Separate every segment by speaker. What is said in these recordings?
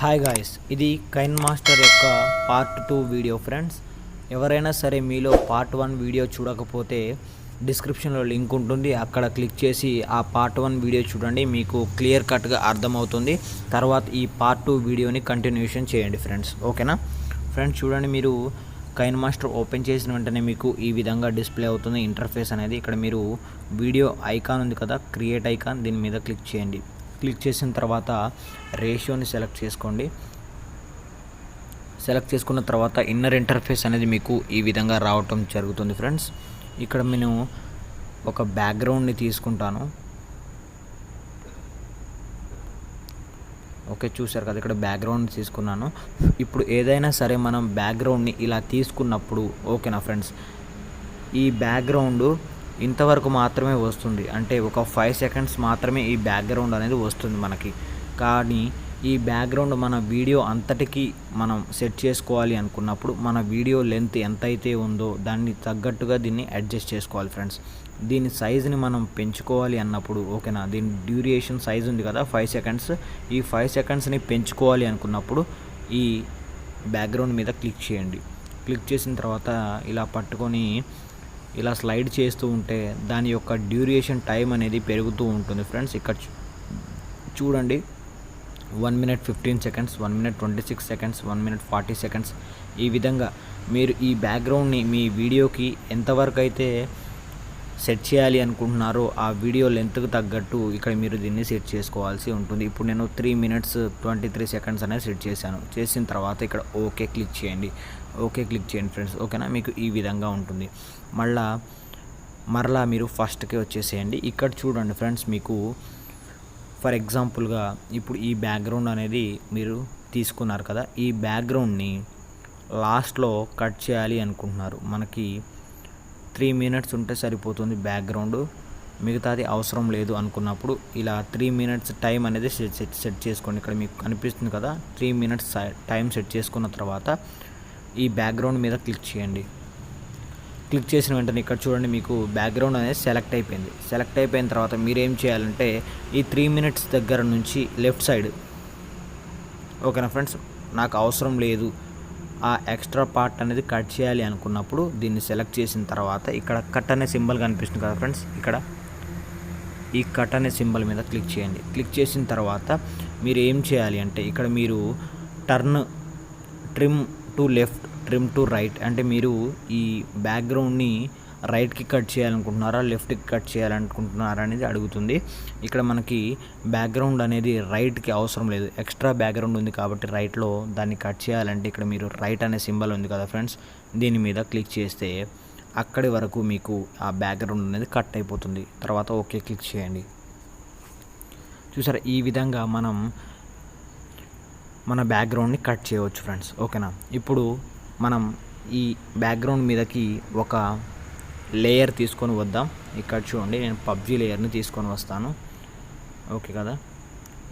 Speaker 1: Hi guys, ఇది Kine master యొక్క part 2 video friends. ఎవరైనా సరే మీలో పార్ట్ 1 వీడియో చూడకపోతే డిస్క్రిప్షన్లో లింక్ ఉంటుంది, అక్కడ క్లిక్ చేసి ఆ పార్ట్ 1 వీడియో చూడండి, మీకు క్లియర్ కట్గా అర్థమవుతుంది. తర్వాత ఈ పార్ట్ 2 వీడియోని కంటిన్యూషన్ చేయండి ఫ్రెండ్స్. ఓకేనా ఫ్రెండ్స్, చూడండి, మీరు కైన్ మాస్టర్ ఓపెన్ చేసిన వెంటనే మీకు ఈ విధంగా డిస్ప్లే అవుతుంది ఇంటర్ఫేస్ అనేది. ఇక్కడ మీరు వీడియో ఐకాన్ ఉంది కదా, క్రియేట్ ఐకాన్, దీని మీద క్లిక్ చేయండి. క్లిక్ చేసిన తర్వాత రేషియోని సెలెక్ట్ చేసుకోండి. సెలెక్ట్ చేసుకున్న తర్వాత ఇన్నర్ ఇంటర్ఫేస్ అనేది మీకు ఈ విధంగా రావటం జరుగుతుంది ఫ్రెండ్స్. ఇక్కడ నేను ఒక బ్యాక్గ్రౌండ్ని తీసుకుంటాను. ఓకే, చూసారు కదా, ఇక్కడ బ్యాక్గ్రౌండ్ తీసుకున్నాను. ఇప్పుడు ఏదైనా సరే మనం బ్యాక్గ్రౌండ్ని ఇలా తీసుకున్నప్పుడు, ఓకేనా ఫ్రెండ్స్, ఈ బ్యాక్గ్రౌండ్ ఇంతవరకు మాత్రమే వస్తుంది, అంటే ఒక 5 సెకండ్స్ మాత్రమే ఈ బ్యాక్గ్రౌండ్ అనేది వస్తుంది మనకి. కానీ ఈ బ్యాక్గ్రౌండ్ మన వీడియో అంతటికి మనం సెట్ చేసుకోవాలి అనుకున్నప్పుడు మన వీడియో లెంత్ ఎంతైతే ఉందో దాన్ని తగ్గట్టుగా దీన్ని అడ్జస్ట్ చేసుకోవాలి ఫ్రెండ్స్. దీని సైజుని మనం పెంచుకోవాలి అన్నప్పుడు, ఓకేనా, దీని డ్యూరేషన్ సైజ్ ఉంది కదా 5 సెకండ్స్, ఈ 5 సెకండ్స్ని పెంచుకోవాలి అనుకున్నప్పుడు ఈ బ్యాక్గ్రౌండ్ మీద క్లిక్ చేయండి. క్లిక్ చేసిన తర్వాత ఇలా పట్టుకొని ఇలా స్లైడ్ చేస్తూ ఉంటే దాని యొక్క డ్యూరేషన్ టైం అనేది పెరుగుతూ ఉంటుంది ఫ్రెండ్స్. ఇక్కడ చూడండి, 1 minute 15 seconds, 1 minute 26 seconds, 1 minute 40 seconds. ఈ విధంగా మీరు ఈ బ్యాక్గ్రౌండ్ని మీ వీడియోకి ఎంతవరకు అయితే సెట్ చేయాలి అనుకుంటున్నారో ఆ వీడియో లెంత్కి తగ్గట్టు ఇక్కడ మీరు దీన్ని సెట్ చేసుకోవాల్సి ఉంటుంది. ఇప్పుడు నేను 3 minutes 23 seconds అనేది సెట్ చేశాను. చేసిన తర్వాత ఇక్కడ ఓకే క్లిక్ చేయండి. ఓకే క్లిక్ చేయండి ఫ్రెండ్స్. ఓకేనా, మీకు ఈ విధంగా ఉంటుంది. మరలా మీరు ఫస్ట్కి వచ్చేసేయండి. ఇక్కడ చూడండి ఫ్రెండ్స్, మీకు ఫర్ ఎగ్జాంపుల్గా ఇప్పుడు ఈ బ్యాక్గ్రౌండ్ అనేది మీరు తీసుకున్నారు కదా, ఈ బ్యాక్గ్రౌండ్ని లాస్ట్లో కట్ చేయాలి అనుకుంటున్నారు. మనకి 3 minutes ఉంటే సరిపోతుంది బ్యాక్గ్రౌండ్, మిగతాది అవసరం లేదు అనుకున్నప్పుడు ఇలా 3 minutes టైం అనేది సెట్ చేసుకోండి. ఇక్కడ మీకు కనిపిస్తుంది కదా, 3 minutes టైం సెట్ చేసుకున్న తర్వాత ఈ బ్యాక్గ్రౌండ్ మీద క్లిక్ చేయండి. క్లిక్ చేసిన వెంటనే ఇక్కడ చూడండి, మీకు బ్యాక్గ్రౌండ్ అనేది సెలెక్ట్ అయిపోయింది. సెలెక్ట్ అయిపోయిన తర్వాత మీరేం చేయాలంటే ఈ 3 minutes దగ్గర నుంచి లెఫ్ట్ సైడ్, ఓకేనా ఫ్రెండ్స్, నాకు అవసరం లేదు, ఆ ఎక్స్ట్రా పార్ట్ అనేది కట్ చేయాలి అనుకున్నప్పుడు దీన్ని సెలెక్ట్ చేసిన తర్వాత ఇక్కడ కట్ అనే సింబల్ కనిపిస్తుంది కదా ఫ్రెండ్స్, ఇక్కడ ఈ కట్ అనే సింబల్ మీద క్లిక్ చేయండి. క్లిక్ చేసిన తర్వాత మీరు ఏం చేయాలి అంటే ఇక్కడ మీరు trim to left, trim to right, అంటే మీరు ఈ బ్యాక్గ్రౌండ్ని రైట్కి కట్ చేయాలనుకుంటున్నారా లెఫ్ట్కి కట్ చేయాలనుకుంటున్నారా అనేది అడుగుతుంది. ఇక్కడ మనకి బ్యాక్గ్రౌండ్ అనేది రైట్కి అవసరం లేదు, ఎక్స్ట్రా బ్యాక్గ్రౌండ్ ఉంది కాబట్టి రైట్లో దాన్ని కట్ చేయాలంటే ఇక్కడ మీరు రైట్ అనే సింబల్ ఉంది కదా ఫ్రెండ్స్, దీని మీద క్లిక్ చేస్తే అక్కడి వరకు మీకు ఆ బ్యాక్గ్రౌండ్ అనేది కట్ అయిపోతుంది. తర్వాత ఓకే క్లిక్ చేయండి. చూసారా, ఈ విధంగా మనం మన బ్యాక్గ్రౌండ్ని కట్ చేయవచ్చు ఫ్రెండ్స్. ఓకేనా, ఇప్పుడు మనం ఈ బ్యాక్గ్రౌండ్ మీదకి ఒక లేయర్ తీసుకొని వద్దాం. ఇక్కడ చూడండి, నేను పబ్జీ లేయర్ని తీసుకొని వస్తాను. ఓకే కదా,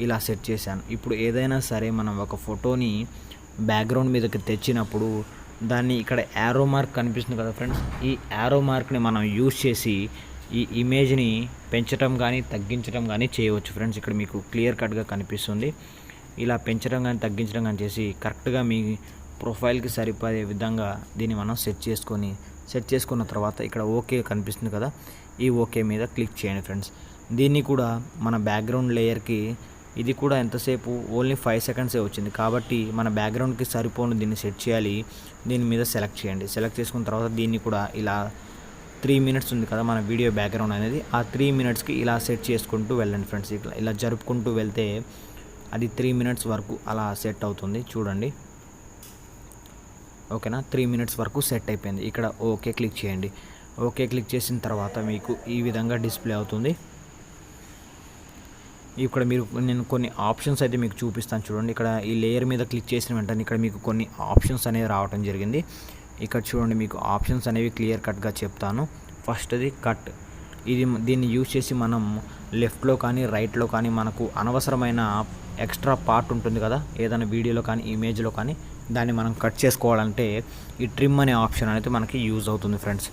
Speaker 1: ఇలా సెట్ చేశాను. ఇప్పుడు ఏదైనా సరే మనం ఒక ఫోటోని బ్యాక్గ్రౌండ్ మీదకి తెచ్చినప్పుడు దాన్ని ఇక్కడ యారో మార్క్ కనిపిస్తుంది కదా ఫ్రెండ్స్, ఈ యారో మార్క్ని మనం యూజ్ చేసి ఈ ఇమేజ్ని పెంచడం కానీ తగ్గించడం కానీ చేయవచ్చు ఫ్రెండ్స్. ఇక్కడ మీకు క్లియర్ కట్గా కనిపిస్తుంది. ఇలా పెంచడం కానీ తగ్గించడం కానీ చేసి కరెక్ట్గా మీ ప్రొఫైల్కి సరిపోయే విధంగా దీన్ని మనం సెట్ చేసుకున్న తర్వాత ఇక్కడ ఓకే కనిపిస్తుంది కదా, ఈ ఓకే మీద క్లిక్ చేయండి ఫ్రెండ్స్. దీన్ని కూడా మన బ్యాక్గ్రౌండ్ లేయర్కి ఇది కూడా ఎంతసేపు ఓన్లీ 5 seconds వచ్చింది కాబట్టి మన బ్యాక్గ్రౌండ్కి సరిపోను దీన్ని సెట్ చేయాలి. దీని మీద సెలెక్ట్ చేయండి. సెలెక్ట్ చేసుకున్న తర్వాత దీన్ని కూడా ఇలా 3 minutes ఉంది కదా మన వీడియో బ్యాక్గ్రౌండ్ అనేది, ఆ 3 minutesకి ఇలా సెట్ చేసుకుంటూ వెళ్ళండి ఫ్రెండ్స్. ఇలా జరుపుకుంటూ వెళ్తే అది 3 minutes వరకు అలా సెట్ అవుతుంది. చూడండి, ఓకేనా, 3 minutes వరకు సెట్ అయిపోయింది. ఇక్కడ ఓకే క్లిక్ చేయండి. ఓకే క్లిక్ చేసిన తర్వాత మీకు ఈ విధంగా డిస్ప్లే అవుతుంది. ఇక్కడ నేను కొన్ని ఆప్షన్స్ అయితే మీకు చూపిస్తాను చూడండి. ఇక్కడ ఈ లేయర్ మీద క్లిక్ చేసిన వెంటనే ఇక్కడ మీకు కొన్ని ఆప్షన్స్ అనేవి రావడం జరిగింది. ఇక్కడ చూడండి, మీకు ఆప్షన్స్ అనేవి క్లియర్ కట్గా చెప్తాను. ఫస్ట్ది కట్, దీన్ని యూజ్ చేసి మనం లెఫ్ట్లో కానీ రైట్లో కానీ మనకు అనవసరమైన ఎక్స్ట్రా పార్ట్ ఉంటుంది కదా ఏదైనా వీడియోలో కానీ ఇమేజ్లో కానీ, దాన్ని మనం కట్ చేసుకోవాలంటే ఈ ట్రిమ్ అనే ఆప్షన్ అనేది మనకి యూజ్ అవుతుంది ఫ్రెండ్స్.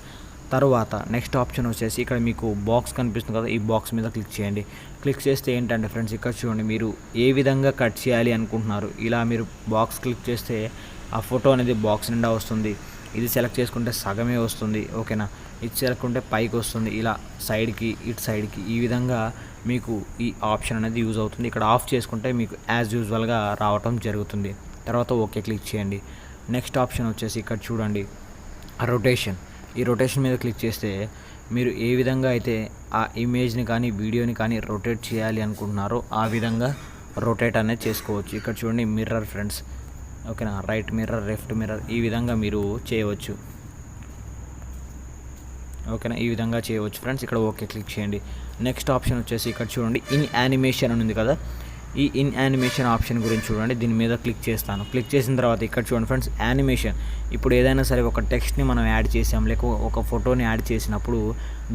Speaker 1: తర్వాత నెక్స్ట్ ఆప్షన్ వచ్చేసి ఇక్కడ మీకు బాక్స్ కనిపిస్తుంది కదా, ఈ బాక్స్ మీద క్లిక్ చేయండి. క్లిక్ చేస్తే ఏంటంటే ఫ్రెండ్స్ ఇక్కడ చూడండి, మీరు ఏ విధంగా కట్ చేయాలి అనుకుంటున్నారు. ఇలా మీరు బాక్స్ క్లిక్ చేస్తే ఆ ఫోటో అనేది బాక్స్ నిండా వస్తుంది. ఇది సెలెక్ట్ చేసుకుంటే సగమే వస్తుంది, ఓకేనా. ఇది సెలెక్ట్ ఉంటే పైకి వస్తుంది, ఇలా సైడ్కి ఇటు సైడ్కి ఈ విధంగా మీకు ఈ ఆప్షన్ అనేది యూజ్ అవుతుంది. ఇక్కడ ఆఫ్ చేసుకుంటే మీకు యాజ్ యూజువల్గా రావటం జరుగుతుంది. తర్వాత ఓకే క్లిక్ చేయండి. నెక్స్ట్ ఆప్షన్ వచ్చేసి ఇక్కడ చూడండి, రొటేషన్. ఈ రొటేషన్ మీద క్లిక్ చేస్తే మీరు ఏ విధంగా అయితే ఆ ఇమేజ్ని కానీ వీడియోని కానీ రొటేట్ చేయాలి అనుకుంటున్నారో ఆ విధంగా రొటేట్ అనేది చేసుకోవచ్చు. ఇక్కడ చూడండి మిర్రర్ ఫ్రెండ్స్, ఓకేనా. రైట్ మిర్రర్, లెఫ్ట్ మిర్రర్ ఈ విధంగా మీరు చేయవచ్చు, ఓకేనా. ఈ విధంగా చేయవచ్చు ఫ్రెండ్స్. ఇక్కడ ఓకే క్లిక్ చేయండి. నెక్స్ట్ ఆప్షన్ వచ్చేసి ఇక్కడ చూడండి, ఇన్ యానిమేషన్ అని ఉంది కదా, ఈ ఇన్ యానిమేషన్ ఆప్షన్ గురించి చూడండి. దీని మీద క్లిక్ చేస్తాను. క్లిక్ చేసిన తర్వాత ఇక్కడ చూడండి ఫ్రెండ్స్, యానిమేషన్. ఇప్పుడు ఏదైనా సరే ఒక టెక్స్ట్ని మనం యాడ్ చేసాం, లేక ఒక ఫోటోని యాడ్ చేసినప్పుడు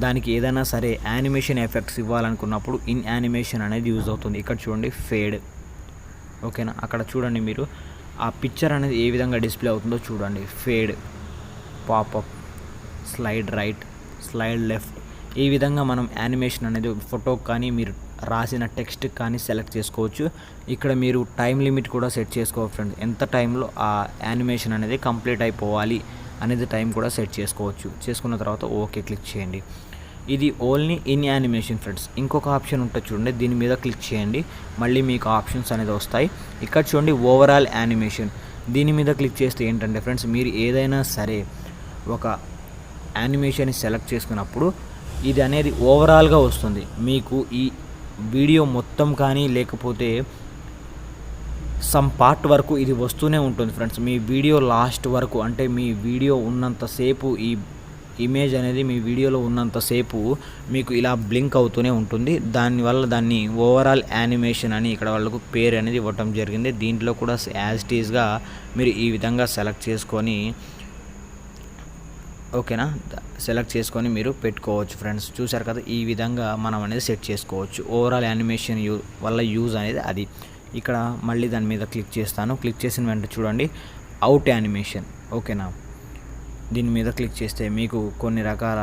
Speaker 1: దానికి ఏదైనా సరే యానిమేషన్ ఎఫెక్ట్స్ ఇవ్వాలనుకున్నప్పుడు ఇన్ యానిమేషన్ అనేది యూజ్ అవుతుంది. ఇక్కడ చూడండి ఫేడ్, ఓకేనా. అక్కడ చూడండి మీరు ఆ పిక్చర్ అనేది ఏ విధంగా డిస్ప్లే అవుతుందో చూడండి. Fade, popup, slide right, slide left, ఈ విధంగా మనం యానిమేషన్ అనేది ఫోటోకి కానీ మీరు రాసిన టెక్స్ట్ కానీ సెలెక్ట్ చేసుకోవచ్చు. ఇక్కడ మీరు టైం లిమిట్ కూడా సెట్ చేసుకోవచ్చు ఫ్రెండ్స్. ఎంత టైంలో ఆ యానిమేషన్ అనేది కంప్లీట్ అయిపోవాలి అనేది టైం కూడా సెట్ చేసుకోవచ్చు. చేసుకున్న తర్వాత ఓకే క్లిక్ చేయండి. ఇది ఓన్లీ ఇన్ యానిమేషన్ ఫ్రెండ్స్. ఇంకొక ఆప్షన్ ఉంటుంది చూడండి, దీని మీద క్లిక్ చేయండి. మళ్ళీ మీకు ఆప్షన్స్ అనేది వస్తాయి. ఇక్కడ చూడండి ఓవరాల్ యానిమేషన్. దీని మీద క్లిక్ చేస్తే ఏంటంటే ఫ్రెండ్స్, మీరు ఏదైనా సరే ఒక యానిమేషన్ సెలెక్ట్ చేసుకున్నప్పుడు ఇది అనేది ఓవరాల్గా వస్తుంది. మీకు ఈ వీడియో మొత్తం కానీ లేకపోతే సమ్ పార్ట్ వరకు ఇది వస్తూనే ఉంటుంది ఫ్రెండ్స్. మీ వీడియో లాస్ట్ వరకు, అంటే మీ వీడియో ఉన్నంతసేపు ఈ ఇమేజ్ అనేది మీ వీడియోలో ఉన్నంతసేపు మీకు ఇలా బ్లింక్ అవుతూనే ఉంటుంది. దానివల్ల దాన్ని ఓవరాల్ యానిమేషన్ అని ఇక్కడ వాళ్ళకు పేరు అనేది ఇవ్వటం జరిగింది. దీంట్లో కూడా యాజ్ ఇట్ ఈజ్గా మీరు ఈ విధంగా సెలెక్ట్ చేసుకొని, ఓకేనా, సెలెక్ట్ చేసుకొని మీరు పెట్టుకోవచ్చు ఫ్రెండ్స్. చూసారు కదా, ఈ విధంగా మనం అనేది సెట్ చేసుకోవచ్చు. ఓవరాల్ యానిమేషన్ వల్ల యూజ్ అనేది అది. ఇక్కడ మళ్ళీ దాని మీద క్లిక్ చేస్తాను. క్లిక్ చేసిన వెంటనే చూడండి అవుట్ యానిమేషన్, ఓకేనా. దీని మీద క్లిక్ చేస్తే మీకు కొన్ని రకాల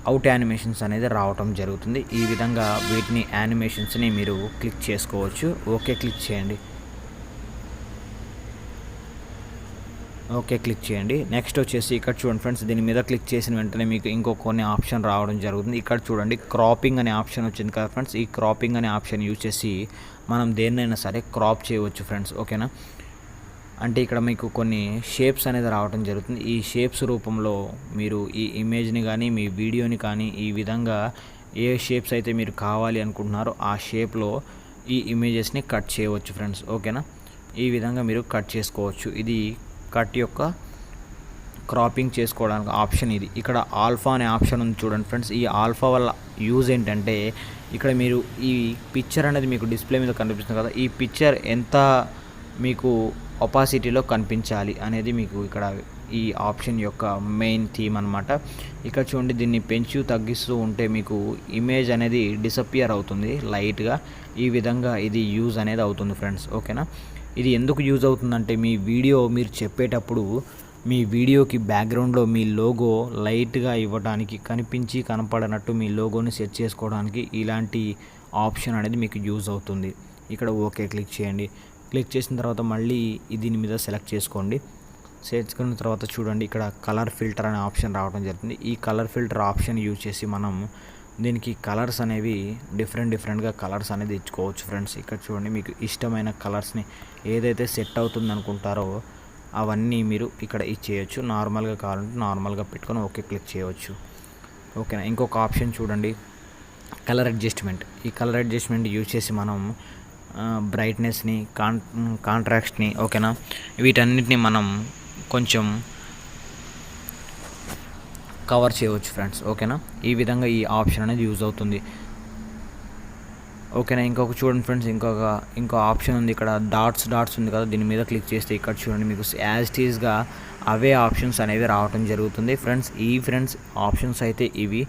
Speaker 1: అవుట్ యానిమేషన్స్ అనేది రావటం జరుగుతుంది. ఈ విధంగా వీటిని యానిమేషన్స్ని మీరు క్లిక్ చేసుకోవచ్చు. ఓకే క్లిక్ చేయండి. ఓకే క్లిక్ చేయండి. నెక్స్ట్ వచ్చేసి ఇక్కడ చూడండి ఫ్రెండ్స్, దీని మీద క్లిక్ చేసిన వెంటనే మీకు ఇంకో కొన్ని ఆప్షన్ రావడం జరుగుతుంది. ఇక్కడ చూడండి క్రాపింగ్ అనే ఆప్షన్ వచ్చింది కదా ఫ్రెండ్స్. ఈ క్రాపింగ్ అనే ఆప్షన్ యూజ్ చేసి మనం దేన్నైనా సరే క్రాప్ చేయవచ్చు ఫ్రెండ్స్, ఓకేనా. అంటే ఇక్కడ మీకు కొన్ని షేప్స్ అనేది రావడం జరుగుతుంది. ఈ షేప్స్ రూపంలో మీరు ఈ ఇమేజ్ని కానీ మీ వీడియోని కానీ ఈ విధంగా ఏ షేప్స్ అయితే మీరు కావాలి అనుకుంటున్నారో ఆ షేప్లో ఈ ఇమేజెస్ని కట్ చేయవచ్చు ఫ్రెండ్స్, ఓకేనా. ఈ విధంగా మీరు కట్ చేసుకోవచ్చు. ఇది కట్ యొక్క క్రాపింగ్ చేసుకోవడానికి ఆప్షన్ ఇది. ఇక్కడ ఆల్ఫా అనే ఆప్షన్ ఉంది చూడండి ఫ్రెండ్స్. ఈ ఆల్ఫా వల్ల యూజ్ ఏంటంటే ఇక్కడ మీరు ఈ పిక్చర్ అనేది మీకు డిస్ప్లే మీద కనిపిస్తుంది కదా, ఈ పిక్చర్ ఎంత మీకు ఒపాసిటీలో కనిపించాలి అనేది మీకు ఇక్కడ ఈ ఆప్షన్ యొక్క మెయిన్ థీమ్ అనమాట. ఇక్కడ చూడండి, దీన్ని పెంచు తగ్గిస్తూ ఉంటే మీకు ఇమేజ్ అనేది డిసపియర్ అవుతుంది లైట్గా. ఈ విధంగా ఇది యూజ్ అనేది అవుతుంది ఫ్రెండ్స్, ఓకేనా. ఇది ఎందుకు యూజ్ అవుతుందంటే మీ వీడియో మీరు చెప్పేటప్పుడు మీ వీడియోకి బ్యాక్గ్రౌండ్లో మీ లోగో లైట్గా ఇవ్వడానికి, కనిపించి కనపడనట్టు మీ లోగోని సెట్ చేసుకోవడానికి ఇలాంటి ఆప్షన్ అనేది మీకు యూజ్ అవుతుంది. ఇక్కడ ఓకే క్లిక్ చేయండి. క్లిక్ చేసిన తర్వాత మళ్ళీ దీని మీద సెలెక్ట్ చేసుకోండి. చేసుకున్న తర్వాత చూడండి ఇక్కడ కలర్ ఫిల్టర్ అనే ఆప్షన్ రావడం జరుగుతుంది. ఈ కలర్ ఫిల్టర్ ఆప్షన్ యూజ్ చేసి మనం దీనికి కలర్స్ అనేవి డిఫరెంట్గా కలర్స్ అనేది ఇచ్చుకోవచ్చు ఫ్రెండ్స్. ఇక్కడ చూడండి, మీకు ఇష్టమైన కలర్స్ని ఏదైతే సెట్ అవుతుంది అనుకుంటారో అవన్నీ మీరు ఇక్కడ ఇచ్చేయచ్చు. నార్మల్గా కావాలంటే నార్మల్గా పెట్టుకొని ఓకే క్లిక్ చేయవచ్చు, ఓకేనా. ఇంకొక ఆప్షన్ చూడండి కలర్ అడ్జస్ట్మెంట్. ఈ కలర్ అడ్జస్ట్మెంట్ యూజ్ చేసి మనం బ్రైట్నెస్ని, కాంట్రాస్ట్ని, ఓకేనా, వీటన్నిటిని మనం కొంచెం కవర్ చేయవచ్చు ఫ్రెండ్స్, ఓకేనా. ఈ విధంగా ఈ ఆప్షన్ అనేది యూజ్ అవుతుంది, ఓకేనా. ఇంకొక చూడండి ఫ్రెండ్స్, ఇంకో ఆప్షన్ ఉంది ఇక్కడ, డాట్స్ ఉంది కదా, దీని మీద క్లిక్ చేస్తే ఇక్కడ చూడండి మీకు యాజ్ ఇట్ ఈజ్గా అవే ఆప్షన్స్ అనేవి రావటం జరుగుతుంది ఫ్రెండ్స్. ఫ్రెండ్స్ ఆప్షన్స్ అయితే ఇవి.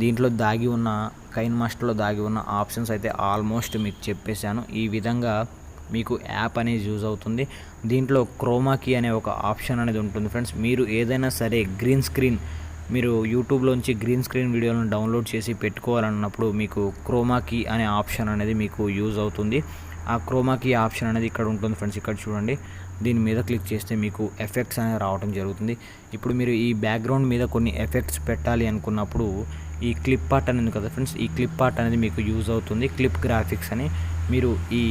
Speaker 1: దీంట్లో దాగి ఉన్న కైన్ మాస్టర్లో దాగి ఉన్న ఆప్షన్స్ అయితే ఆల్మోస్ట్ మీకు చెప్పేశాను. ఈ విధంగా మీకు యాప్ అనేది యూజ్ అవుతుంది. దీంట్లో క్రోమా కీ అనే ఒక ఆప్షన్ అనేది ఉంటుంది ఫ్రెండ్స్. మీరు ఏదైనా సరే గ్రీన్ స్క్రీన్ మీరు యూట్యూబ్లోంచి గ్రీన్ స్క్రీన్ వీడియోలను డౌన్లోడ్ చేసి పెట్టుకోవాలన్నప్పుడు మీకు క్రోమా కీ అనే ఆప్షన్ అనేది మీకు యూజ్ అవుతుంది. ఆ క్రోమా కీ ఆప్షన్ అనేది ఇక్కడ ఉంటుంది ఫ్రెండ్స్. ఇక్కడ చూడండి, దీని మీద క్లిక్ చేస్తే మీకు ఎఫెక్ట్స్ అనేది రావడం జరుగుతుంది. ఇప్పుడు మీరు ఈ బ్యాక్గ్రౌండ్ మీద కొన్ని ఎఫెక్ట్స్ పెట్టాలి అనుకున్నప్పుడు ఈ క్లిప్ ఆర్ట్ అనేది కదా ఫ్రెండ్స్, ఈ క్లిప్ ఆర్ట్ అనేది మీకు యూజ్ అవుతుంది. క్లిప్ గ్రాఫిక్స్ అని మీరు ఈ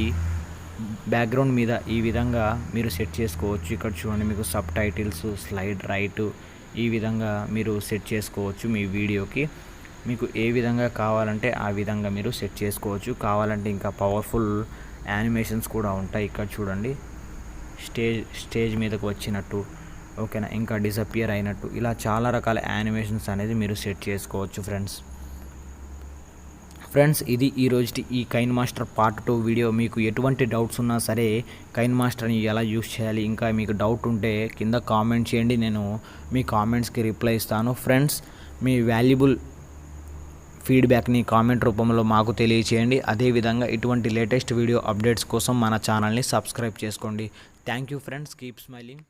Speaker 1: బ్యాక్గ్రౌండ్ మీద ఈ విధంగా మీరు సెట్ చేసుకోవచ్చు. ఇక్కడ చూడండి, మీకు సబ్ టైటిల్స్, స్లైడ్ రైట్, ఈ విధంగా మీరు సెట్ చేసుకోవచ్చు. మీ వీడియోకి మీకు ఏ విధంగా కావాలంటే ఆ విధంగా మీరు సెట్ చేసుకోవచ్చు. కావాలంటే ఇంకా పవర్ఫుల్ యానిమేషన్స్ కూడా ఉంటాయి. ఇక్కడ చూడండి, స్టేజ్ మీదకు వచ్చినట్టు, ఓకేనా, ఇంకా డిసపియర్ అయినట్టు, ఇలా చాలా రకాల యానిమేషన్స్ అనేది మీరు సెట్ చేసుకోవచ్చు ఫ్రెండ్స్. ఇది ఈరోజు ఈ కైన్ మాస్టర్ పార్ట్ 2 వీడియో. మీకు ఎటువంటి డౌట్స్ ఉన్నా సరే కైన్ మాస్టర్ని ఎలా యూస్ చేయాలి, ఇంకా మీకు డౌట్ ఉంటే కింద కామెంట్ చేయండి. నేను మీ కామెంట్స్కి రిప్లై ఇస్తాను ఫ్రెండ్స్. మీ వాల్యుబుల్ ఫీడ్బ్యాక్ని కామెంట్ రూపంలో మాకు తెలియచేయండి. అదేవిధంగా ఇటువంటి లేటెస్ట్ వీడియో అప్డేట్స్ కోసం మన ఛానల్ని సబ్స్క్రైబ్ చేసుకోండి. Thank you friends. Keep smiling.